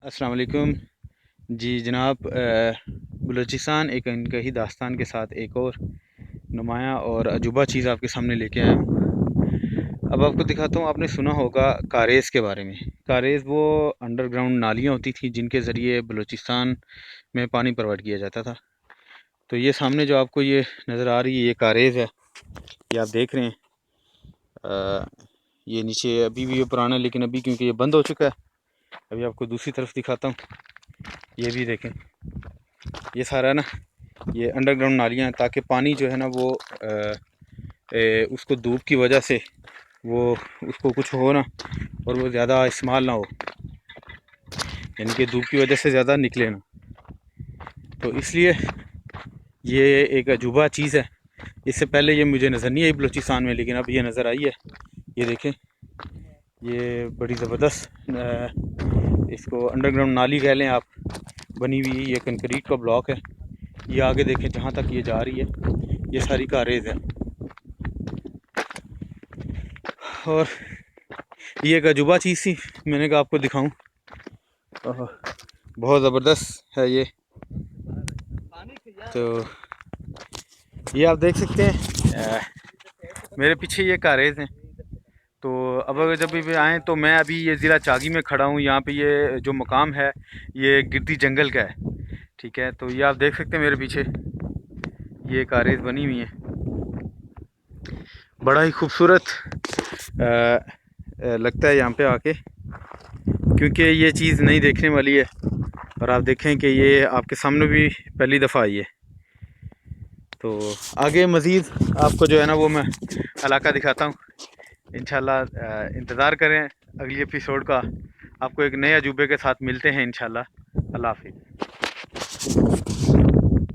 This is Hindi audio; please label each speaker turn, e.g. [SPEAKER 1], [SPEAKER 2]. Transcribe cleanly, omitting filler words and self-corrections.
[SPEAKER 1] अस्सलाम वालेकुम जी जनाब। बलूचिस्तान एक इनका ही दास्तान के साथ एक और नुमाया और अजूबा चीज़ आपके सामने लेके आया हूँ। अब आपको दिखाता हूँ। आपने सुना होगा कारेज़ के बारे में। कारेज़ वो अंडरग्राउंड नालियाँ होती थी जिनके ज़रिए बलूचिस्तान में पानी प्रोवाइड किया जाता था। तो ये सामने जो आपको ये नज़र आ रही है ये कारेज़ है, ये आप देख रहे हैं। ये नीचे अभी भी ये पुराना है, लेकिन अभी क्योंकि ये बंद हो चुका है। अभी आपको दूसरी तरफ दिखाता हूँ। ये भी देखें, ये सारा ना ये अंडरग्राउंड नालियाँ हैं, ताकि पानी जो है ना वो उसको धूप की वजह से वो उसको कुछ हो ना और वो ज़्यादा इस्तेमाल ना हो, यानी कि धूप की वजह से ज़्यादा निकले ना। तो इसलिए ये एक अजूबा चीज़ है। इससे पहले ये मुझे नज़र नहीं आई बलूचिस्तान में, लेकिन अब ये नज़र आई है। ये देखें, ये बड़ी ज़बरदस्त इसको अंडरग्राउंड नाली कह लें आप, बनी हुई है। ये कंक्रीट का ब्लॉक है। ये आगे देखें जहाँ तक ये जा रही है, ये सारी कारेज़ है। और ये एक अजूबा चीज़ थी, मैंने कहा आपको दिखाऊं। बहुत ज़बरदस्त है ये। तो ये आप देख सकते हैं, मेरे पीछे ये कारेज़ हैं। तो अब अगर जब भी आएँ तो मैं अभी ये ज़िला चागी में खड़ा हूँ। यहाँ पे ये जो मकाम है ये गिरदी जंगल का है, ठीक है। तो ये आप देख सकते हैं मेरे पीछे ये कारेज़ बनी हुई हैं। बड़ा ही खूबसूरत लगता है यहाँ पे आके, क्योंकि ये चीज़ नहीं देखने वाली है। और आप देखें कि ये आपके सामने भी पहली दफ़ा आई है। तो आगे मज़ीद आपको जो है ना वो मैं इलाका दिखाता हूँ इंशाल्लाह। इंतज़ार करें अगली एपिसोड का। आपको एक नए अजूबे के साथ मिलते हैं इंशाल्लाह। अल्लाह हाफ़िज़।